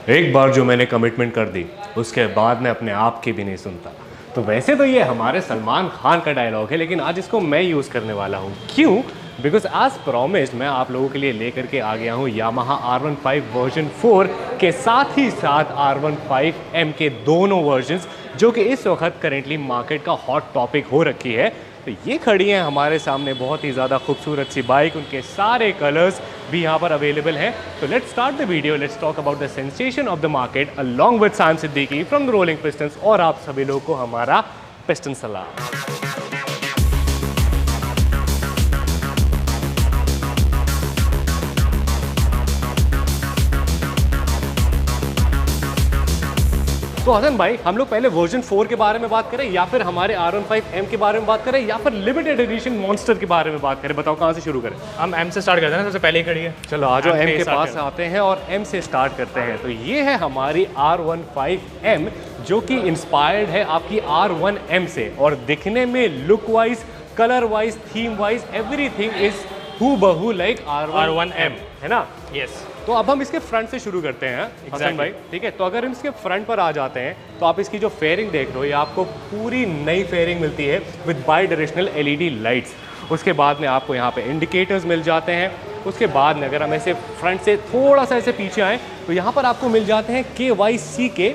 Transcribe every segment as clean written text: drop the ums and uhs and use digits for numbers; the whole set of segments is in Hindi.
एक बार जो मैंने कमिटमेंट कर दी उसके बाद मैं अपने आप की भी नहीं सुनता। तो वैसे तो ये हमारे सलमान खान का डायलॉग है, लेकिन आज इसको मैं यूज़ करने वाला हूँ। क्यों? बिकॉज आज प्रॉमिस्ड मैं आप लोगों के लिए लेकर के आ गया हूँ यामाहा R15 वर्जन 4 के साथ ही साथ R15M के दोनों वर्जन्स, जो कि इस वक्त करेंटली मार्केट का हॉट टॉपिक हो रखी है। तो ये खड़ी हैं हमारे सामने बहुत ही ज़्यादा खूबसूरत सी बाइक, उनके सारे कलर्स भी यहाँ पर अवेलेबल हैं। तो let's start the video, let's talk about the sensation of the market along with Saim Siddiqui from the Rolling Pistons, और आप सभी लोगों को हमारा पिस्टन सलाम। तो हसन भाई, हम लोग पहले वर्जन 4 के बारे में बात करें या फिर हमारे R15M के बारे में बात करें या फिर लिमिटेड एडिशन मॉन्स्टर के बारे में बात करें? बताओ कहाँ से शुरू करें? हम M से स्टार्ट करते हैं ना, सबसे पहले ही खड़ी है। चलो आ जाओ, M के पास आते हैं और M से स्टार्ट करते हैं। तो ये है हमारी R15M, जो कि इंस्पायर्ड है आपकी R1M से, और दिखने में look wise, colour wise, theme wise everything is हूबहू लाइक R1M, है ना? यस। तो अब हम इसके फ्रंट से शुरू करते हैं हसन भाई, ठीक है? तो अगर हम इसके फ्रंट पर आ जाते हैं तो आप इसकी जो फेयरिंग देख रहे हो, ये आपको पूरी नई फेयरिंग मिलती है with by directional LED lights. उसके बाद में आपको यहाँ पे इंडिकेटर्स मिल जाते हैं। उसके बाद में अगर हम ऐसे फ्रंट से थोड़ा सा ऐसे पीछे आएँ तो यहाँ पर आपको मिल जाते हैं KYC के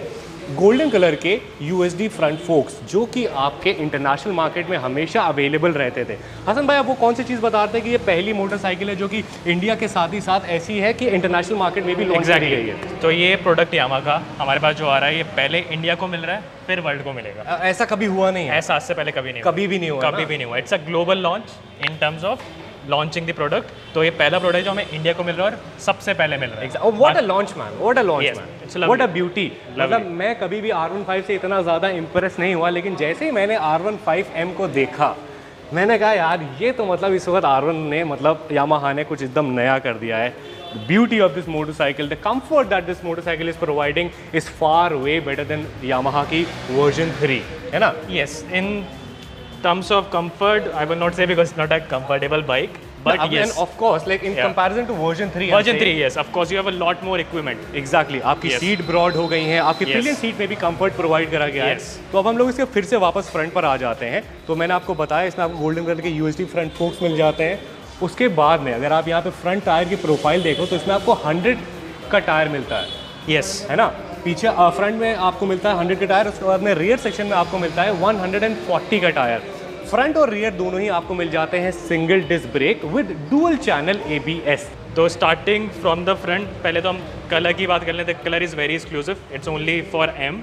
गोल्डन कलर के USD फ्रंट फोक्स, जो कि आपके इंटरनेशनल मार्केट में हमेशा अवेलेबल रहते थे। हसन भाई, आप वो कौन सी चीज़ बता रहे थे कि ये पहली मोटरसाइकिल है जो कि इंडिया के साथ ही साथ ऐसी है कि इंटरनेशनल मार्केट में भी लॉन्च की गई है? तो ये प्रोडक्ट यामाहा का हमारे पास जो आ रहा है, ये पहले इंडिया को मिल रहा है, फिर वर्ल्ड को मिलेगा। ऐसा कभी हुआ नहीं है? ऐसा आज से पहले कभी नहीं हुआ। कभी भी नहीं हुआ? कभी भी नहीं हुआ। It's a global launch in terms of launching the product. तो ये पहला प्रोडक्ट जो हमें इंडिया को मिल रहा है और सबसे पहले मिल रहा है। What a launch man, what a launch man, what a beauty. मतलब मैं कभी भी R15 से इतना ज़्यादा इंप्रेस नहीं हुआ, लेकिन जैसे ही मैंने R15M को देखा, मैंने कहा यार ये तो मतलब इस वक्त R1 ने, मतलब यामाहा ने कुछ एकदम नया कर दिया है। Beauty of this motorcycle, the comfort that this motorcycle is providing is far way better than Yamaha की वर्जन 3, है ना? Yes, in terms of comfort, I will not say because it's not a comfortable bike, but yes, and of course, like in comparison to version 3, version 3, yes, of course you have a lot more equipment. Exactly, आपकी सीट ब्रॉड हो गई है, आपकी पिलियन सीट में भी कंफर्ट प्रोवाइड करा गया है। तो अब हम लोग इसके फिर से वापस फ्रंट पर आ जाते हैं। तो मैंने आपको बताया इसमें आपको गोल्डन कलर के USD फ्रंट फोक्स मिल जाते हैं। उसके बाद में अगर आप यहाँ पे फ्रंट टायर की प्रोफाइल देखो तो इसमें आपको 100 का टायर मिलता है। यस, है ना? पीछे फ्रंट में आपको मिलता है 100 का टायर, उसके बाद में रियर सेक्शन में आपको मिलता है 140 का टायर। फ्रंट और रियर दोनों ही आपको मिल जाते हैं single disc brake with dual channel ABS। तो स्टार्टिंग फ्रॉम द फ्रंट, पहले तो हम कलर की बात कर लेते हैं। Colour is very exclusive, it's only for M,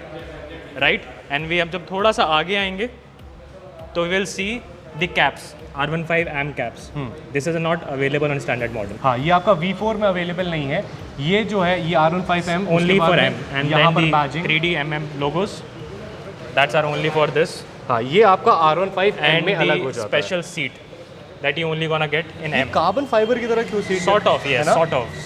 right? And we अब जब थोड़ा सा आगे आएंगे तो we will see the caps, R15M caps. This is not available on standard model. हाँ, ये आपका V4 में अवेलेबल नहीं है। ये जो है ये R15M only for M, and यहाँ पर badging 3D MM logos, that's are only for this. हाँ, ये आपका R15M में अलग हो जाता है। Special seat that you only gonna get in M। Carbon fibre की तरह क्यों seat? Sort of, yes,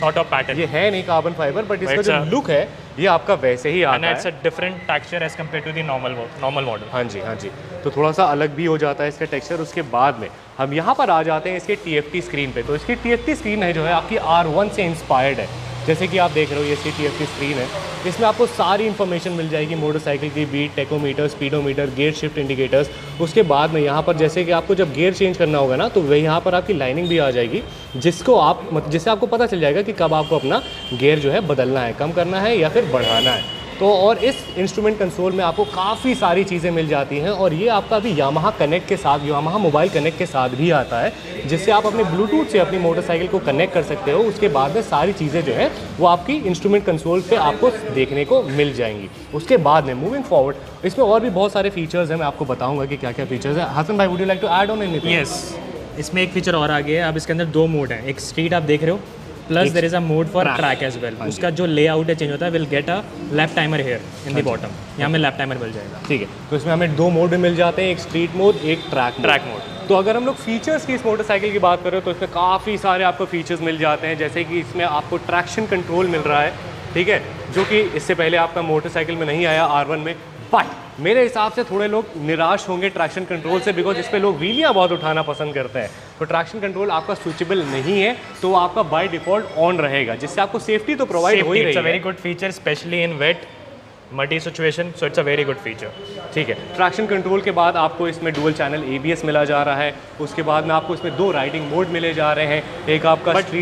sort of pattern. ये है नहीं कार्बन फाइबर, बट इसका जो लुक है ये आपका वैसे ही आता है। It's a different texture as compare to the normal model. हाँ जी, हाँ जी। तो थोड़ा सा अलग भी हो जाता है इसका टेक्सचर। उसके बाद में हम यहाँ पर आ जाते हैं इसके TFT स्क्रीन पे। तो इसकी TFT स्क्रीन है जो है आपकी R1 से इंस्पायर्ड है। जैसे कि आप देख रहे हो ये इसकी TFT स्क्रीन है। इसमें आपको सारी इन्फॉर्मेशन मिल जाएगी, मोटरसाइकिल की beat, tachometer, speedometer, gear shift indicators. उसके बाद में यहाँ पर जैसे कि आपको जब गियर चेंज करना होगा ना, तो वह यहाँ पर आपकी लाइनिंग भी आ जाएगी, जिससे आपको पता चल जाएगा कि कब आपको अपना गियर जो है बदलना है, कम करना है या फिर बढ़ाना है। तो और इस इंस्ट्रूमेंट कंसोल में आपको काफ़ी सारी चीज़ें मिल जाती हैं, और ये आपका अभी यामाहा कनेक्ट के साथ, यामाहा मोबाइल कनेक्ट के साथ भी आता है, जिससे आप अपने ब्लूटूथ से अपनी मोटरसाइकिल को कनेक्ट कर सकते हो। उसके बाद में सारी चीज़ें जो है वो आपकी इंस्ट्रूमेंट कंसोल पे आपको देखने को मिल जाएंगी। उसके बाद में मूविंग फॉरवर्ड इसमें और भी बहुत सारे फीचर्स हैं, मैं आपको बताऊँगा कि क्या क्या फीचर्स है। हसन भाई, would you like to add on anything? Yes, इसमें एक फीचर और आ गया है। अब इसके अंदर 2 मोड हैं, एक स्ट्रीट आप देख रहे हो, plus there is a mode for track as well. उसका जो लेआउट है चेंज होता है, will get a lap timer here in the bottom. यहाँ में लैप टाइमर मिल जाएगा। ठीक है, तो इसमें हमें 2 मोड भी मिल जाते हैं, एक स्ट्रीट मोड, एक ट्रैक मोड। तो अगर हम लोग फीचर्स की इस मोटरसाइकिल की बात करें तो इसमें काफ़ी सारे आपको फीचर्स मिल जाते हैं। जैसे कि इसमें आपको ट्रैक्शन कंट्रोल मिल रहा है, ठीक है, जो कि इससे पहले आपका मोटरसाइकिल में नहीं आया R1 में। बट मेरे हिसाब से थोड़े लोग निराश होंगे ट्रैक्शन कंट्रोल से, बिकॉज इस पे लोग व्हीलियाँ बहुत उठाना पसंद करते हैं। तो ट्रैक्शन कंट्रोल आपका स्विचेबल नहीं है, तो आपका बाय डिफॉल्ट ऑन रहेगा, जिससे आपको सेफ्टी तो प्रोवाइड हो ही रही है। Very good feature specially in wet muddy situation, so it's a very good feature. ठीक है, ट्रैक्शन कंट्रोल के बाद आपको इसमें डुअल चैनल ABS मिला जा रहा है। उसके बाद में आपको इसमें 2 राइडिंग मोड मिले जा रहे हैं, एक आपका but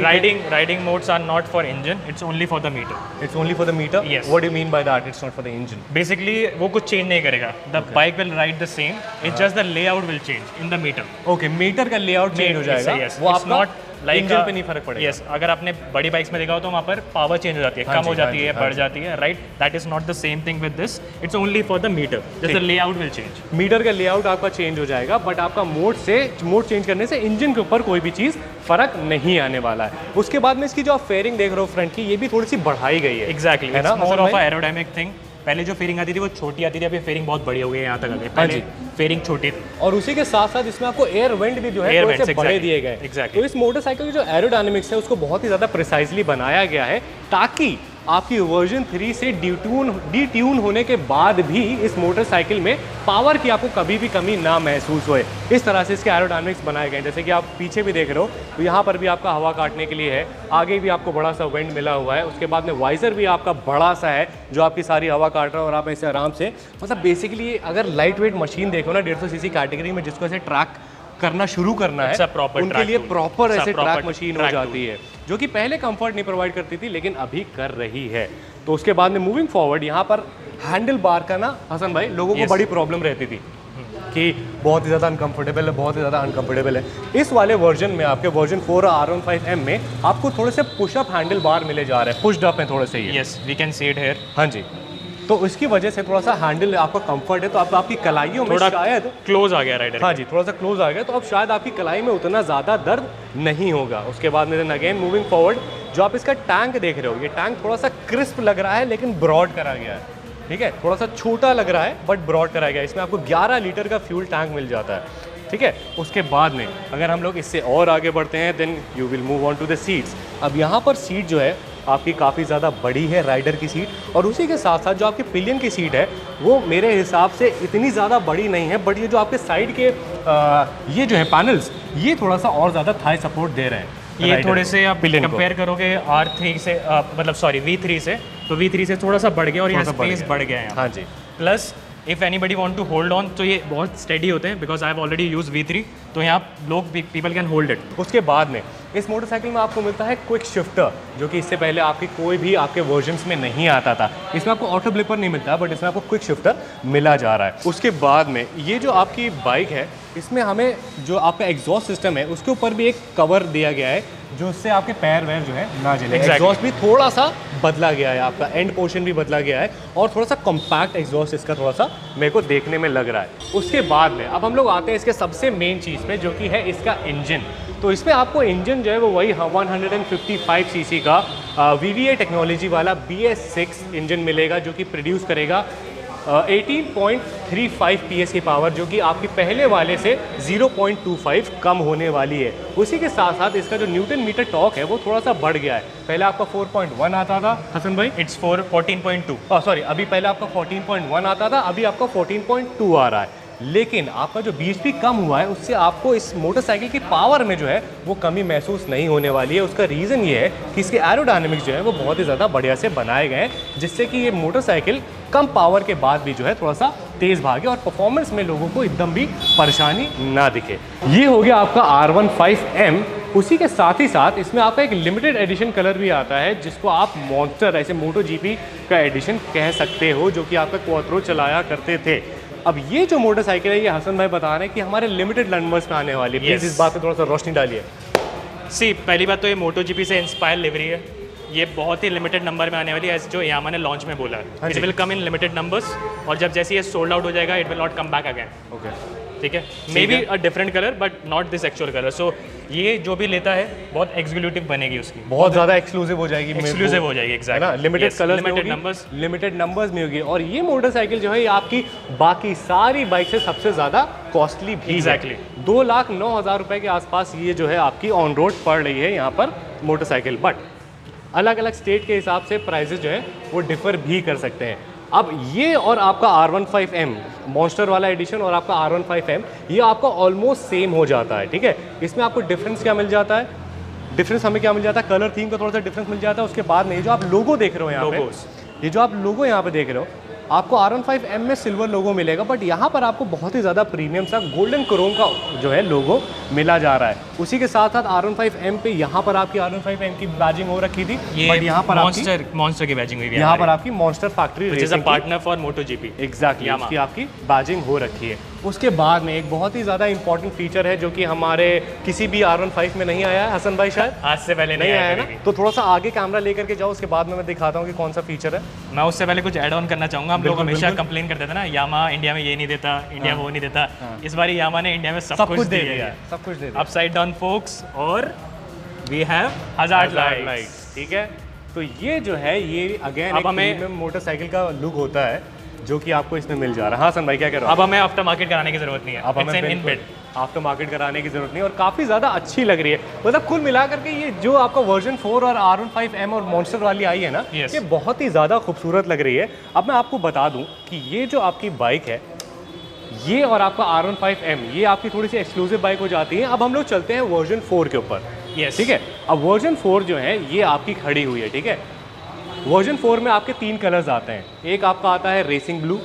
riding modes are not for engine, it's only for the meter. It's only for the meter? Yes. What do you mean by that it's not for the engine? Basically वो कुछ चेंज नहीं करेगा, the bike will ride the same, it's just the layout will change in the meter. Okay, meter का लेआउट चेंज हो जाएगा, वो आप नॉट लाइक इंजन पे नहीं फर्क पड़ेगा। यस, अगर आपने बड़ी बाइक्स में देखा हो तो वहाँ पर पावर चेंज हो जाती है, कम हो जाती है, बढ़ जाती है, right? That is not the same thing with this, it's only for the meter, just the layout will change. Meter का लेआउट आपका चेंज हो जाएगा, बट आपका मोड चेंज करने से इंजन के ऊपर कोई भी चीज़ फर्क नहीं आने वाला है। उसके बाद में इसकी जो आप फेयरिंग देख रहे हो फ्रंट की, ये भी थोड़ी सी बढ़ाई गई है। एग्जैक्टली, है ना, मोर ऑफ एरोडायनेमिक थिंग। पहले जो फेयरिंग आती थी वो छोटी आती थी, अभी फेयरिंग बहुत बड़ी हो गई है यहाँ तक आ गई। पहले फेयरिंग छोटी थी, और उसी के साथ साथ इसमें आपको एयर वेंट भी जो है थोड़े से बड़े दिए गए। एग्जैक्टली, तो इस मोटरसाइकिल की जो एरोडायनेमिक्स है उसको बहुत ही ज़्यादा प्रिसाइजली बनाया गया है, ताकि आपकी वर्जन 3 से डिट्यून होने के बाद भी इस मोटरसाइकिल में पावर की आपको कभी भी कमी ना महसूस होए। इस तरह से इसके एरोडायनेमिक्स बनाए गए हैं। जैसे कि आप पीछे भी देख रहे हो, तो यहाँ पर भी आपका हवा काटने के लिए है, आगे भी आपको बड़ा सा वेंट मिला हुआ है। उसके बाद में वाइजर भी आपका बड़ा सा है, जो आपकी सारी हवा काट रहा है और आप ऐसे आराम से, मतलब बेसिकली अगर लाइट वेट मशीन देखो ना 150 सीसी कैटेगरी में, जिसको ऐसे ट्रैक करना शुरू करना है, उनके लिए प्रॉपर ऐसे ट्रैक मशीन हो जाती है, जो कि पहले कंफर्ट नहीं प्रोवाइड करती थी, लेकिन अभी कर रही है। तो उसके बाद में मूविंग फॉरवर्ड, यहाँ पर हैंडल बार का ना हसन भाई लोगों को बड़ी प्रॉब्लम रहती थी कि बहुत ही ज़्यादा अनकंफर्टेबल है, बहुत ही ज़्यादा अनकंफर्टेबल है। इस वाले वर्जन में, आपके वर्जन 4 और R15M में आपको थोड़े से पुशअप हैंडल बार मिले जा रहे हैं, पुश्ड अप हैं थोड़े से ये। Yes, we can see it here. हाँ जी, तो इसकी वजह से थोड़ा सा हैंडल आपका कंफर्ट है, तो अब आपकी कलाइयों में शायद क्लोज आ गया राइडर। हाँ जी, थोड़ा सा क्लोज आ गया, तो अब शायद आपकी कलाई में उतना ज़्यादा दर्द नहीं होगा। उसके बाद में अगेन मूविंग फॉरवर्ड, जो आप इसका टैंक देख रहे हो, ये टैंक थोड़ा सा क्रिस्प लग रहा है, लेकिन ब्रॉड करा गया है। ठीक है, थोड़ा सा छोटा लग रहा है बट ब्रॉड करा गया है। इसमें आपको 11 लीटर का फ्यूल टैंक मिल जाता है। ठीक है, उसके बाद में अगर हम लोग इससे और आगे बढ़ते हैं, then you will move on to the seats. अब यहाँ पर सीट जो है आपकी काफ़ी ज़्यादा बड़ी है, राइडर की सीट, और उसी के साथ साथ जो आपकी पिलियन की सीट है वो मेरे हिसाब से इतनी ज़्यादा बड़ी नहीं है, बट ये जो आपके साइड के ये जो है पैनल्स, ये थोड़ा सा और ज़्यादा थाई सपोर्ट दे रहे हैं। ये थोड़े से आप कंपेयर करोगे R3 से, मतलब सॉरी V3 से, तो V3 से थोड़ा सा बढ़ गया और यहाँ स्पेस बढ़ गया है। हाँ जी, plus if anybody want to hold on, तो ये बहुत स्टेडी होते हैं, because I have already use V3, तो यहाँ लोग पीपल कैन होल्ड इट। उसके बाद में इस मोटरसाइकिल में आपको मिलता है क्विक शिफ्टर, जो कि इससे पहले आपकी कोई भी आपके वर्जन्स में नहीं आता था। इसमें आपको ऑटो ब्लिपर नहीं मिलता, बट इसमें आपको क्विक शिफ्टर मिला जा रहा है। उसके बाद में ये जो आपकी बाइक है, इसमें हमें जो आपका एग्जॉस्ट सिस्टम है उसके ऊपर भी एक कवर दिया गया है, जो उससे आपके पैर वैर जो है ना जले। एग्जॉस्ट भी थोड़ा सा बदला गया है, आपका एंड पोर्शन भी बदला गया है, और थोड़ा सा कॉम्पैक्ट एग्जॉस्ट इसका थोड़ा सा मेरे को देखने में लग रहा है। उसके बाद में अब हम लोग आते हैं इसके सबसे मेन चीज़ पे, जो कि है इसका इंजन। तो इसमें आपको इंजन जो है वो वही 155 सीसी का VVA टेक्नोलॉजी वाला BS6 इंजन मिलेगा, जो कि प्रोड्यूस करेगा 18.35 PS की पावर, जो कि आपकी पहले वाले से 0.25 कम होने वाली है। उसी के साथ साथ इसका जो न्यूटन मीटर टॉर्क है वो थोड़ा सा बढ़ गया है। पहले आपका 4.1 आता था हसन भाई, इट्स 14.2। सॉरी, अभी पहले आपका 14.1 आता था, अभी आपका 14.2 आ रहा है। लेकिन आपका जो BHP कम हुआ है, उससे आपको इस मोटरसाइकिल की पावर में जो है वो कमी महसूस नहीं होने वाली है। उसका रीज़न ये है कि इसके एरोडायनेमिक्स जो है वो बहुत ही ज़्यादा बढ़िया से बनाए गए हैं, जिससे कि ये मोटरसाइकिल कम पावर के बाद भी जो है थोड़ा सा तेज़ भागे और परफॉर्मेंस में लोगों को एकदम भी परेशानी ना दिखे। ये हो गया आपका R15M। उसी के साथ ही साथ इसमें आपका एक लिमिटेड एडिशन कलर भी आता है, जिसको आप मॉन्स्टर, ऐसे MotoGP का एडिशन कह सकते हो, जो कि आपका क्वाट्रो चलाया करते थे। अब ये जो मोटरसाइकिल है, ये हसन भाई बता रहे हैं कि हमारे लिमिटेड नंबर्स में आने वाली है। प्लीज इस बात पे थोड़ा सा रोशनी डालिए। पहली बात तो ये MotoGP से इंस्पायर लिवरी है, ये बहुत ही लिमिटेड नंबर में आने वाली है, जो यामा ने लॉन्च में बोला है। It will come in limited numbers, और जब जैसे ये सोल्ड आउट हो जाएगा, it will not come back again. Okay, ठीक है, maybe a different colour but not this actual colour. So ये जो भी लेता है बहुत एग्जीक्यूटिव बनेगी उसकी, बहुत ज़्यादा एक्सक्लूसिव हो जाएगी, एक्सक्लूसिव हो जाएगी। एग्जैक्टली, ना, लिमिटेड कलर्स, लिमिटेड नंबर्स में होगी। और ये मोटरसाइकिल जो है ये आपकी बाकी सारी बाइक से सबसे ज़्यादा कॉस्टली भी है। 2,09,000 रुपये के आसपास ये जो है आपकी ऑन रोड पड़ रही है यहाँ पर मोटरसाइकिल। बट अलग अलग स्टेट के हिसाब से प्राइसेस जो है वो डिफर भी कर सकते हैं। अब ये और आपका R15M मॉन्स्टर वाला एडिशन और आपका R15M ये आपका ऑलमोस्ट सेम हो जाता है, ठीक है। इसमें आपको डिफरेंस क्या मिल जाता है, डिफरेंस हमें क्या मिल जाता है, कलर थीम का थोड़ा सा डिफरेंस मिल जाता है। उसके बाद में ये जो आप लोगो देख रहे हो यहाँ पे, ये जो आप लोगो यहाँ पे देख रहे हो, आपको R15M में सिल्वर लोगो मिलेगा, बट यहाँ पर आपको बहुत ही ज़्यादा प्रीमियम सा गोल्डन क्रोम का जो है लोगो मिला जा रहा है। उसी के साथ साथ R15M पे यहाँ पर आपकी R15M की बैजिंग हो रखी थी, बट यहाँ पर मॉन्स्टर की बैजिंग हुई है, यहाँ पर आपकी monster factory racing partner for MotoGP exactly उसकी आपकी बैजिंग हो रखी है। उसके बाद में एक बहुत ही ज़्यादा इंपॉर्टेंट फीचर है जो कि हमारे किसी भी R15 में नहीं आया है, हसन भाई शायद आज से पहले नहीं आया ना, तो थोड़ा सा आगे कैमरा लेकर के जाओ, उसके बाद में मैं दिखाता हूँ कि कौन सा फीचर है। मैं उससे पहले कुछ ऐड ऑन करना चाहूँगा। हम लोग हमेशा कंप्लेन करते थे ना, यामा इंडिया में ये नहीं देता, इंडिया में वो नहीं देता, इस बार यामा ने इंडिया में सब कुछ दे दिया, सब कुछ दे दिया, अपसाइड डाउन फोक्स और वी हैव हजार्ड लाइट्स, ठीक है। तो ये जो है ये अगेन अब हमें मोटरसाइकिल का लुक होता है जो कि आपको इसमें मिल जा रहा है। हाँ सन भाई क्या कह रहे हो? अब हमें आफ्टर मार्केट कराने की जरूरत नहीं है, अब हमें आफ्टर मार्केट कराने की जरूरत नहीं है और काफ़ी ज़्यादा अच्छी लग रही है। मतलब कुल मिलाकर के ये जो आपका वर्जन 4 और R15M और मॉन्स्टर वाली आई है ना, ये बहुत ही ज़्यादा खूबसूरत लग रही है। अब मैं आपको बता दूं कि ये जो आपकी बाइक है ये और आपका R15M ये आपकी थोड़ी सी एक्सक्लूसिव बाइक हो जाती है। अब हम लोग चलते हैं वर्जन 4 के ऊपर, ठीक है। अब वर्जन 4 जो है ये आपकी खड़ी हुई है, ठीक है। वर्जन 4 में आपके 3 कलर्स आते हैं। एक आपका आता है रेसिंग ब्लू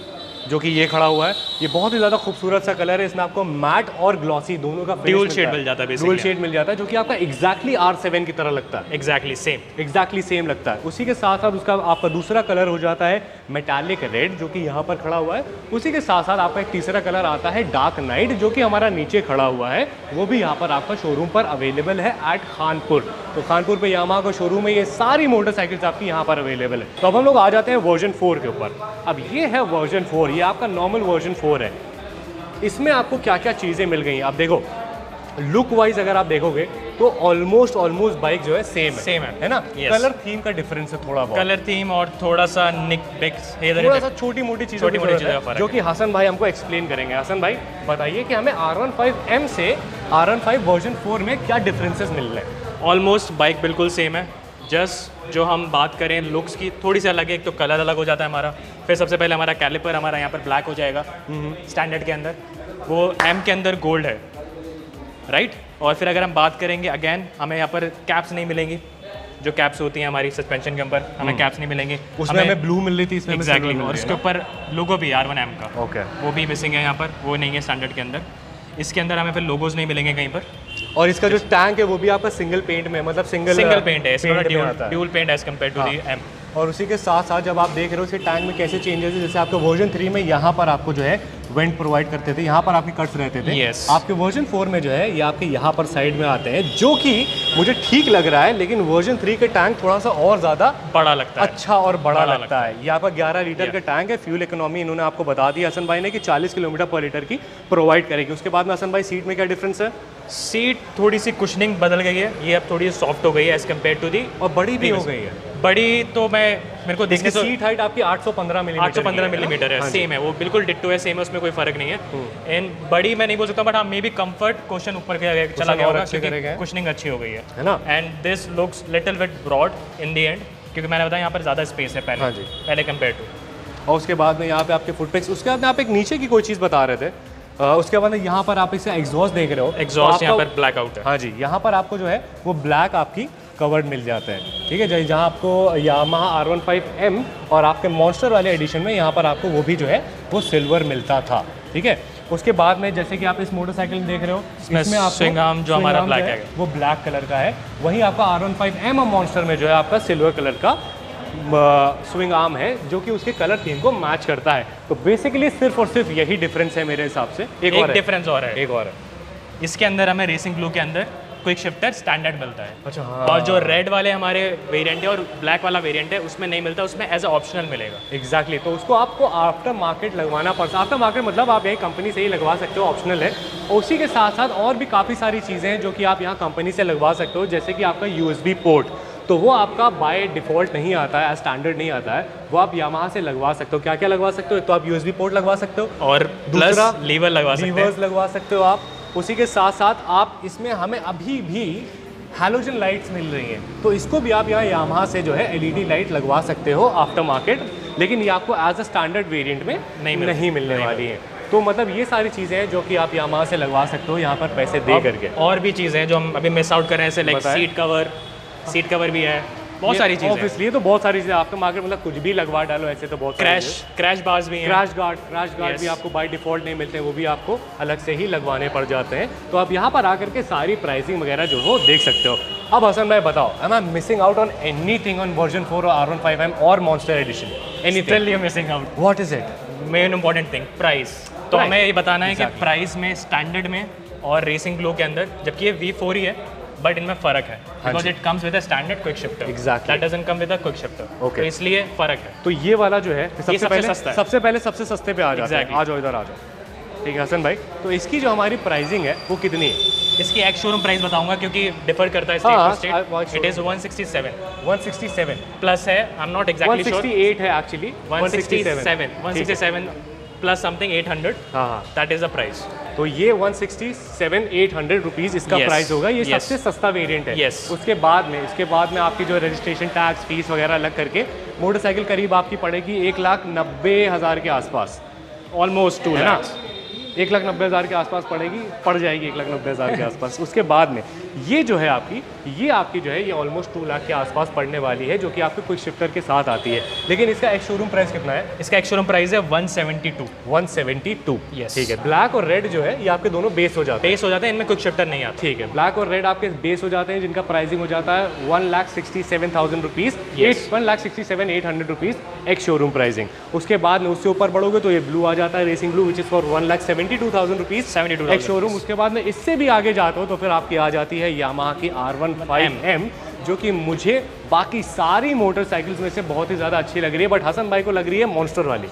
जो कि ये खड़ा हुआ है, ये बहुत ही ज़्यादा खूबसूरत सा कलर है। इसमें आपको मैट और ग्लॉसी दोनों का ड्यूल शेड मिल जाता है, ड्यूल शेड मिल जाता है जो कि आपका एग्जैक्टली R7 की तरह लगता है, एग्जैक्टली सेम लगता है। उसी के साथ साथ उसका आपका दूसरा कलर हो जाता है मेटालिक रेड जो कि यहाँ पर खड़ा हुआ है। उसी के साथ साथ आपका एक तीसरा कलर आता है डार्क नाइट जो कि हमारा नीचे खड़ा हुआ है, वो भी यहाँ पर आपका शोरूम पर अवेलेबल है एट खानपुर। तो खानपुर पे यामाहा का शोरूम है, ये सारी मोटरसाइकिल्स आपकी यहाँ पर अवेलेबल है। तो अब हम लोग आ जाते हैं वर्जन 4 के ऊपर। अब ये है वर्जन 4, ये आपका नॉर्मल वर्जन 4 है। इसमें आपको क्या क्या चीज़ें मिल गई हैं आप देखो, लुक वाइज अगर आप देखोगे तो ऑलमोस्ट बाइक जो है सेम है ना। कलर थीम का डिफरेंस है थोड़ा बहुत, कलर थीम और थोड़ा सा निक पिक्स, थोड़ा सा छोटी मोटी चीज़ों जो कि हसन भाई हमको एक्सप्लेन करेंगे। हसन भाई बताइए कि हमें R15M से R15 वर्जन 4 में क्या डिफरेंसेस मिल रहे हैं? ऑलमोस्ट बाइक बिल्कुल सेम है, जस्ट जो हम बात करें लुक्स की थोड़ी सी अलग है। एक तो कलर अलग हो जाता है हमारा, फिर सबसे पहले हमारा कैलिपर हमारा यहाँ पर ब्लैक हो जाएगा स्टैंडर्ड के अंदर, वो M के अंदर गोल्ड है, राइट। और फिर अगर हम बात करेंगे अगेन हमें यहाँ पर कैप्स नहीं मिलेंगी, जो कैप्स होती हैं हमारी सस्पेंशन के ऊपर हमें कैप्स नहीं मिलेंगे, उसमें हमें ब्लू मिल रही थी इसमें एग्जैक्टली। और उसके ऊपर लोगो भी R1M का, ओके, वो भी मिसिंग है यहाँ पर, वो नहीं है स्टैंडर्ड के अंदर। इसके अंदर हमें फिर लोगोज नहीं मिलेंगे कहीं पर। और इसका जो टैंक है वो भी आपका सिंगल पेंट में, मतलब सिंगल पेंट है, dual paint as compared to the M। और उसी के साथ साथ जब आप देख रहे हो इसके टैंक में कैसे चेंजेस है, जैसे आपके वर्जन 3 में यहाँ पर आपको जो है वेंट प्रोवाइड करते थे, यहाँ पर आपके कट्स रहते थे। आपके वर्जन 4 में जो है ये आपके यहाँ पर साइड में आते हैं, जो कि मुझे ठीक लग रहा है, लेकिन वर्जन 3 के टैंक थोड़ा सा और ज़्यादा बड़ा लगता है, अच्छा और बड़ा लगता है। ये आपका 11 लीटर का टैंक है। फ्यूल इकोनॉमी इन्होंने आपको बता दी हसन भाई ने कि 40 किलोमीटर पर लीटर की प्रोवाइड करेगी। उसके बाद में हसन भाई सीट में क्या डिफरेंस है? सीट थोड़ी सी कुशनिंग बदल गई है, ये अब थोड़ी सॉफ्ट हो गई है एज कम्पेयर टू दी, और बड़ी भी हो गई है। बड़ी तो मेरे को देखने तो सीट हाइट आपकी 815 मिलीमीटर है, सेम है, वो बिल्कुल डिट्टो है, सेम है, उसमें कोई फर्क नहीं है। एंड बड़ी मैं नहीं बोल सकता, बट हाँ मे बी कंफर्ट क्वेश्चन ऊपर चला गया होगा क्योंकि कुशनिंग अच्छी हो गई है ना। And this looks little bit broad in the end, क्योंकि मैंने बताया यहाँ पर ज़्यादा स्पेस है पहले कंपेयर टू। और उसके बाद में यहाँ पे आपके फुटपेक्स, उसके बाद में आप एक नीचे की कोई चीज़ बता रहे थे, उसके बाद यहाँ पर आप इसे एग्जॉस्ट देख रहे हो, एग्जॉस्ट यहाँ पर ब्लैक आउट है। हाँ जी, यहाँ पर आपको जो है वो ब्लैक आपकी कवर्ड मिल जाता है, ठीक है। जहाँ आपको यामाहा R15M और आपके मॉन्स्टर वाले एडिशन में यहाँ पर आपको वो भी जो है वो सिल्वर मिलता था, ठीक है। उसके बाद में जैसे कि आप इस मोटरसाइकिल में देख रहे हो, इसमें आपको स्विंग आर्म जो हमारा ब्लैक है वो ब्लैक कलर का है। वहीं आपका R15M और मॉन्स्टर में जो है आपका सिल्वर कलर का स्विंग आर्म है, जो कि उसके कलर थीम को मैच करता है। तो बेसिकली सिर्फ और सिर्फ यही डिफरेंस है मेरे हिसाब से। एक डिफरेंस और है, एक और है, इसके अंदर हमें रेसिंग ब्लू के अंदर क्विक शिफ्टर स्टैंडर्ड मिलता है। अच्छा हाँ। और जो रेड वाले हमारे वेरिएंट है और ब्लैक वाला वेरिएंट है उसमें नहीं मिलता, उसमें एज अ ऑप्शनल मिलेगा। एग्जैक्टली तो उसको आपको आफ्टर मार्केट लगवाना पड़ता है। आफ्टर मार्केट मतलब आप यही कंपनी से ही लगवा सकते हो, ऑप्शनल है। उसी के साथ साथ और भी काफ़ी सारी चीज़ें हैं जो कि आप यहाँ कंपनी से लगवा सकते हो, जैसे कि आपका USB पोर्ट, तो वो आपका बाय डिफ़ॉल्ट नहीं आता है, स्टैंडर्ड नहीं आता है, वो आप यामाहा से लगवा सकते हो। क्या क्या लगवा सकते हो? तो आप USB पोर्ट लगवा सकते हो और दूसरा लीवर लगवा सकते हो आप। उसी के साथ साथ आप इसमें हमें अभी भी हैलोजन लाइट्स मिल रही हैं, तो इसको भी आप यहाँ यामाहा से जो है LED लाइट लगवा सकते हो आफ्टर मार्केट। लेकिन ये आपको एज अ स्टैंडर्ड वेरिएंट में नहीं मिलने वाली है। तो मतलब ये सारी चीज़ें हैं जो कि आप यामाहा से लगवा सकते हो यहाँ पर पैसे दे करके। और भी चीज़ें हैं जो हम अभी मिस आउट कर रहे हैं, जैसे लाइक सीट कवर भी है, बहुत सारी चीज़ें। ऑब्वियसली तो बहुत सारी चीज़ें आपका मार्केट मतलब कुछ भी लगवा डालो ऐसे तो बहुत क्रैश बार्स भी हैं, क्रैश गार्ड भी आपको बाय डिफ़ॉल्ट नहीं मिलते हैं, वो भी आपको अलग से ही लगवाने पड़ जाते हैं। तो आप यहाँ पर आकर के सारी प्राइसिंग वगैरह जो हो देख सकते हो। अब हसन भाई बताओ, am I missing out on anything on version 4 और R15M और monster edition? Anything missing out? What is it? Main important thing price. तो हमें ये बताना है कि प्राइस में, स्टैंडर्ड में और रेसिंग ग्लो के अंदर, जबकि ये V4 ही है बट इनमें फ़र्क है, because it comes with a standard quick shifter, exactly that doesn't come with a quick shifter, तो इसलिए फ़र्क है। तो ये वाला जो है सबसे पहले सबसे सस्ते पे आ जाता है। आ जाओ इधर आ जाओ, ठीक है हसन भाई। तो इसकी जो हमारी प्राइसिंग है वो कितनी है? इसकी एक्स शोरूम प्राइस बताऊंगा क्योंकि डिफर करता है state to state. It is 167 plus है, I am not exactly sure, 168 है actually, 167 plus something 800, that is the price. तो ये 167-800 रुपीज़ इसका प्राइस होगा। ये सबसे सस्ता वेरिएंट है। उसके बाद में आपकी जो रजिस्ट्रेशन टैक्स फीस वगैरह अलग करके मोटरसाइकिल करीब आपकी पड़ेगी 1,90,000 के आसपास, ऑलमोस्ट 2 लाख, 1,90,000 के आसपास पड़ जाएगी 1,90,000 के आसपास। उसके बाद में ये जो है आपकी जो है ये ऑलमोस्ट 2 लाख के आसपास पड़ने वाली है, जो कि आपके क्विक शिफ्टर के साथ आती है। लेकिन इसका एक्स शोरूम प्राइस कितना है? इसका एक्स शोरूम प्राइस है 172। यस, ठीक है। ब्लैक और रेड जो है ये आपके दोनों बेस हो जाते हैं, इनमें क्विक शिफ्टर नहीं आता। ठीक है, ब्लैक और रेड आपके बेस हो जाते हैं, जिनका प्राइसिंग हो जाता है 1,67,000 rupees, 1,67,800 rupees ex showroom pricing. उसके बाद में उससे ऊपर बढ़ोगे तो ये ब्लू आ जाता है, racing blue, which is for 1,72,000 rupees ex showroom. उसके बाद में इससे भी आगे जाते हो तो फिर आपकी आ जाती है यामाहा की R15M, जो कि मुझे बाकी सारी मोटरसाइकिल्स में से बहुत ही ज़्यादा अच्छी लग रही है, बट हसन भाई को लग रही है मॉन्स्टर वाली,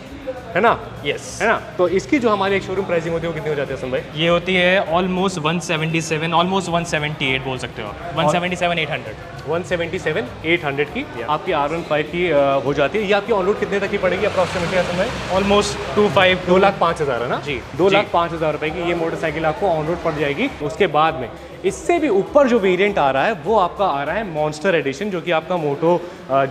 है ना? यस, है ना? तो इसकी जो हमारी एक शोरूम प्राइसिंग होती है वो कितनी हो जाती है हसन भाई? ये होती है ऑलमोस्ट 177, ऑलमोस्ट 178 बोल सकते हो, 177-800, 177-800 की आपकी R15 की हो जाती है। ये आपकी ऑन रोड कितने तक की पड़ेगी अप्रॉक्सीमेटली हसन भाई? ऑलमोस्ट 2,05,000 है ना जी, 2,05,000 रुपए की ये मोटरसाइकिल आपको ऑन रोड पड़ जाएगी। उसके बाद में इससे भी ऊपर जो वेरिएंट आ रहा है वो आपका आ रहा है मॉन्स्टर एडिशन, जो कि आपका मोटो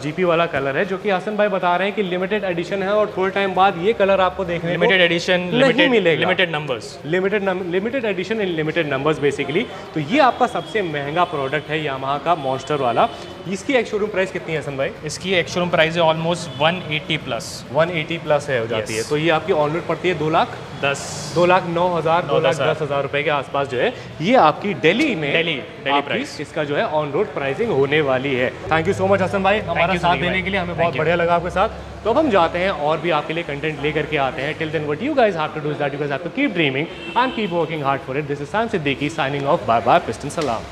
जीपी वाला कलर है, जो कि हसन भाई बता रहे हैं कि लिमिटेड एडिशन है और थोड़े टाइम बाद ये कलर आपको देखने को लिमिटेड एडिशन नहीं मिलेगा, limited numbers, limited addition in limited numbers basically. तो ये आपका सबसे महंगा प्रोडक्ट है यामाहा का मॉन्स्टर वाला। इसकी एक शोरूम प्राइस कितनी है हसन भाई? इसकी एक शोरूम प्राइस है ऑलमोस्ट 180 प्लस है हो जाती है। तो ये आपकी ऑन रोड पड़ती है 2,09,000 2,10,000 रुपए के आसपास जो है ये आपकी दिल्ली प्राइस इसका जो है ऑन रोड प्राइसिंग होने वाली है। Thank you so much Hasan भाई हमारा साथ देने के लिए, हमें बहुत बढ़िया लगा आपके साथ। तो अब हम जाते हैं और भी आपके लिए कंटेंट लेकर के आते हैं। Till then what you guys have to do is that you guys have to keep dreaming and keep working hard for it. This is Saim Siddiqui signing off, bye bye, piston सलाम।